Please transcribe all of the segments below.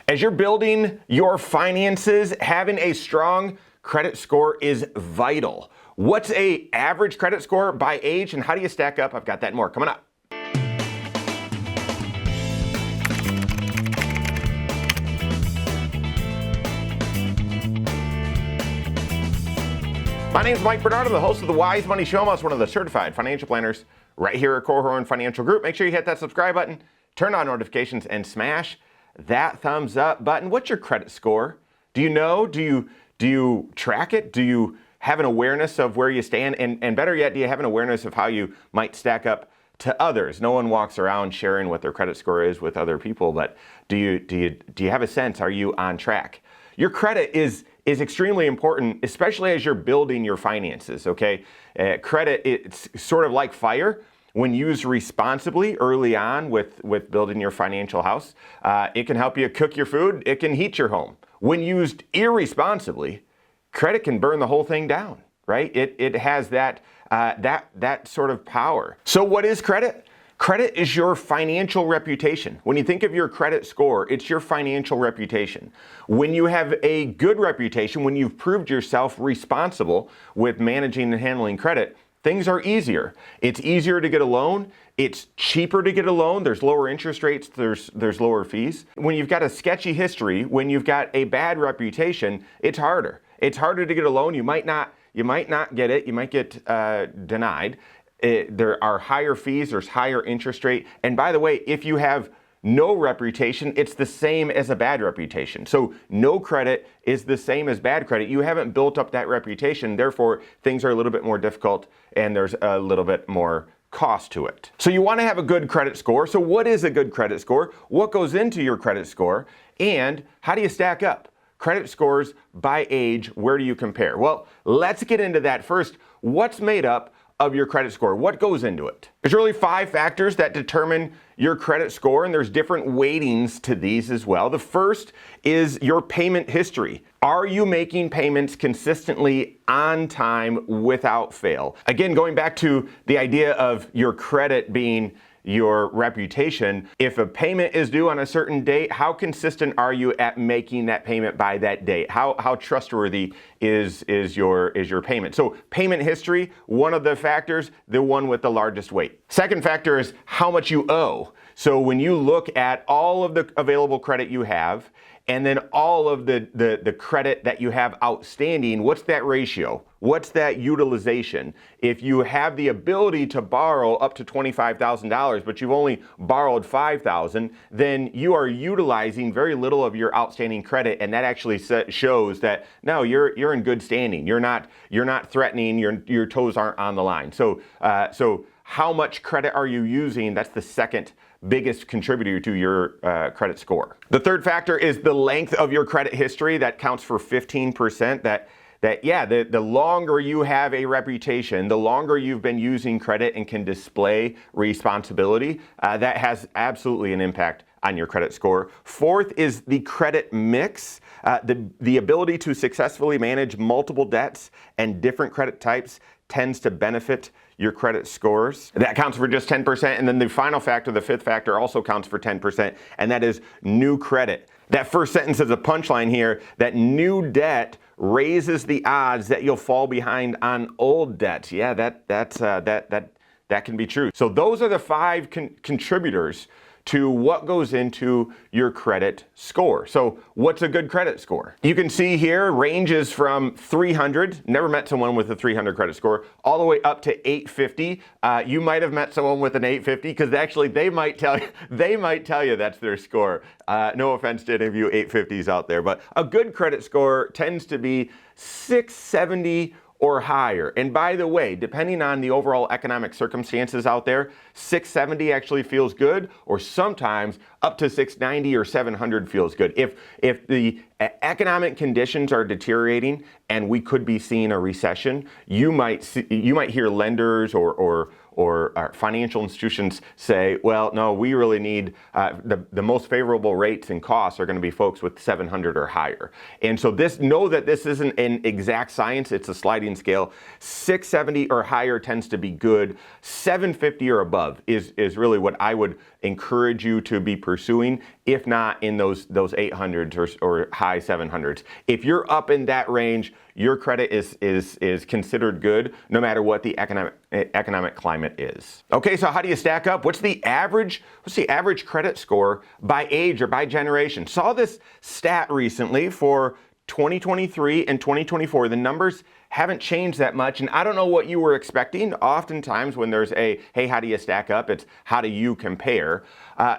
As you're building your finances, having a strong credit score is vital. What's an average credit score by age, and how do you stack up? I've got that and more coming up. My name is Mike Bernardo, the host of the Wise Money Show. I'm also one of the certified financial planners right here at Korhorn Financial Group. Make sure you hit that subscribe button, turn on notifications, and smash that thumbs up button. What's your credit score? Do you know? Do you track it? Do you have an awareness of where you stand? And better yet, do you have an awareness of how you might stack up to others? No one walks around sharing what their credit score is with other people, but do you have a sense? Are you on track? Your credit is extremely important, especially as you're building your finances, okay? Credit, it's sort of like fire. When used responsibly early on with building your financial house, it can help you cook your food, it can heat your home. When used irresponsibly, credit can burn the whole thing down, right? It has that sort of power. So what is credit? Credit is your financial reputation. When you think of your credit score, it's your financial reputation. When you have a good reputation, when you've proved yourself responsible with managing and handling credit, things are easier. It's easier to get a loan. It's cheaper to get a loan. There's lower interest rates. There's lower fees. When you've got a sketchy history, when you've got a bad reputation, it's harder. It's harder to get a loan. You might not get it. You might get denied. There are higher fees. There's higher interest rate. And by the way, if you have no reputation, it's the same as a bad reputation. So no credit is the same as bad credit. You haven't built up that reputation. Therefore, things are a little bit more difficult and there's a little bit more cost to it. So you want to have a good credit score. So what is a good credit score? What goes into your credit score? And how do you stack up? Credit scores by age, where do you compare? Well, let's get into that first. What's made up of your credit score? What goes into it? There's really 5 factors that determine your credit score, and there's different weightings to these as well. The first is your payment history. Are you making payments consistently on time without fail? Again, going back to the idea of your credit being your reputation, if a payment is due on a certain date, how consistent are you at making that payment by that date? How trustworthy is your payment? So payment history, one of the factors, the one with the largest weight. Second factor is how much you owe. So when you look at all of the available credit you have, and then all of the credit that you have outstanding, what's that ratio? What's that utilization? If you have the ability to borrow up to $25,000, but you've only borrowed $5,000, then you are utilizing very little of your outstanding credit, and that actually shows that no, you're in good standing. You're not threatening. Your toes aren't on the line. So how much credit are you using? That's the second biggest contributor to your credit score. The third factor is the length of your credit history. That counts for 15%. The longer you have a reputation, the longer you've been using credit and can display responsibility, that has absolutely an impact on your credit score. Fourth is the credit mix. The ability to successfully manage multiple debts and different credit types tends to benefit your credit scores. That counts for just 10%. And then the final factor, the fifth factor, also counts for 10%, and that is new credit. That first sentence is a punchline here, that new debt raises the odds that you'll fall behind on old debts. Yeah, that can be true. So those are the 5 contributors to what goes into your credit score. So what's a good credit score? You can see here ranges from 300, never met someone with a 300 credit score, all the way up to 850. You might have met someone with an 850 because actually they might tell you that's their score. No offense to any of you 850s out there, but a good credit score tends to be 670 or higher. And by the way, depending on the overall economic circumstances out there, 670 actually feels good, or sometimes up to 690 or 700 feels good. If the economic conditions are deteriorating and we could be seeing a recession, you might hear lenders or financial institutions say, well, no, we really need the most favorable rates and costs are going to be folks with 700 or higher. And so know that this isn't an exact science, it's a sliding scale. 670 or higher tends to be good. 750 or above is really what I would encourage you to be pursuing, if not in those 800s or high 700s. If you're up in that range, your credit is considered good no matter what the economic climate is. Okay, so how do you stack up? What's the average credit score by age or by generation? Saw this stat recently for 2023 and 2024. The numbers haven't changed that much, and I don't know what you were expecting. Oftentimes when there's hey, how do you stack up? It's how do you compare?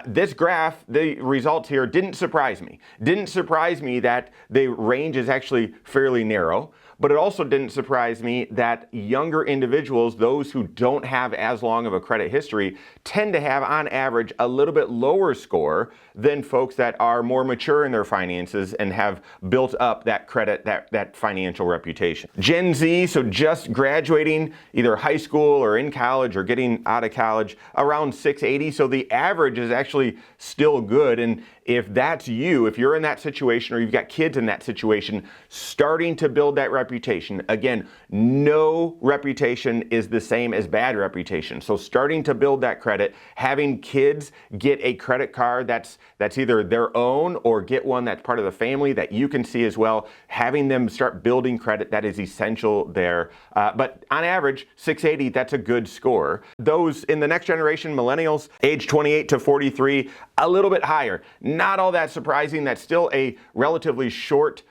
This graph, the results here didn't surprise me. Didn't surprise me that the range is actually fairly narrow, but it also didn't surprise me that younger individuals, those who don't have as long of a credit history, tend to have on average a little bit lower score than folks that are more mature in their finances and have built up that credit, that financial reputation. Gen Z, so just graduating either high school or in college or getting out of college, around 680. So the average is actually still good. And if that's you, if you're in that situation or you've got kids in that situation, starting to build that reputation. Again, no reputation is the same as bad reputation. So starting to build that credit, having kids get a credit card that's either their own or get one that's part of the family that you can see as well, having them start building credit, that is essential there. But on average, 680, that's a good score. Those in the next generation, millennials, age 28 to 43, a little bit higher. Not all that surprising. That's still a relatively short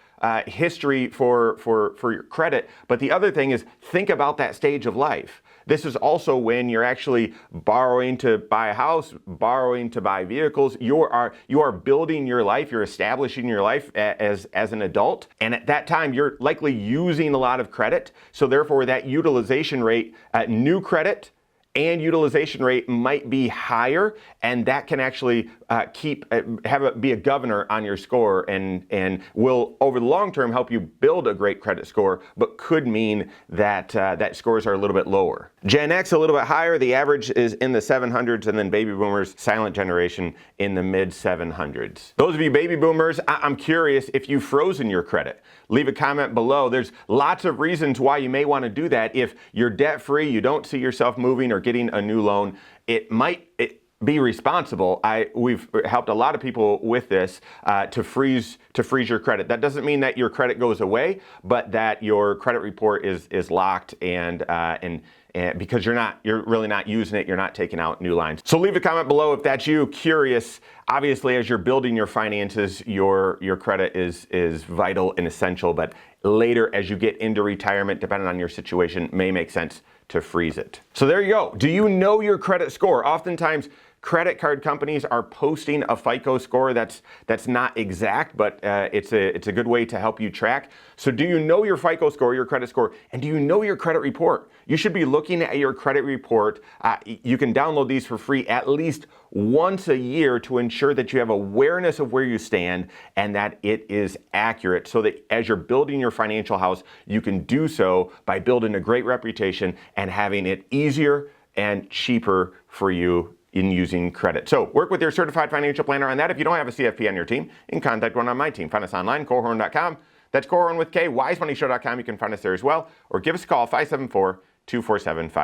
history for your credit. But the other thing is, think about that stage of life. This is also when you're actually borrowing to buy a house, borrowing to buy vehicles. You are building your life, you're establishing your life as an adult. And at that time, you're likely using a lot of credit. So therefore, that utilization rate, new credit and utilization rate might be higher, and that can actually be a governor on your score and will over the long term help you build a great credit score, but could mean that that scores are a little bit lower. Gen X a little bit higher, the average is in the 700s, and then baby boomers, silent generation, in the mid 700s. Those of you baby boomers, I'm curious if you've frozen your credit. Leave a comment below. There's lots of reasons why you may want to do that. If you're debt free, you don't see yourself moving or getting a new loan, it might be responsible. We've helped a lot of people with this to freeze your credit. That doesn't mean that your credit goes away, but that your credit report is locked and because you're really not using it, you're not taking out new lines. So leave a comment below if that's you. Curious. Obviously, as you're building your finances, your credit is vital and essential, but later as you get into retirement, depending on your situation, may make sense to freeze it. So there you go. Do you know your credit score? Oftentimes, credit card companies are posting a FICO score that's not exact, but it's a good way to help you track. So do you know your FICO score, your credit score, and do you know your credit report? You should be looking at your credit report. You can download these for free at least once a year to ensure that you have awareness of where you stand and that it is accurate, so that as you're building your financial house, you can do so by building a great reputation and having it easier and cheaper for you in using credit. So work with your certified financial planner on that. If you don't have a CFP on your team, you can contact one on my team. Find us online, Korhorn.com. That's Korhorn with K, wisemoneyshow.com. You can find us there as well, or give us a call, 574-247-5898. All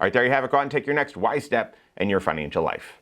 right, there you have it. Go out and take your next wise step in your financial life.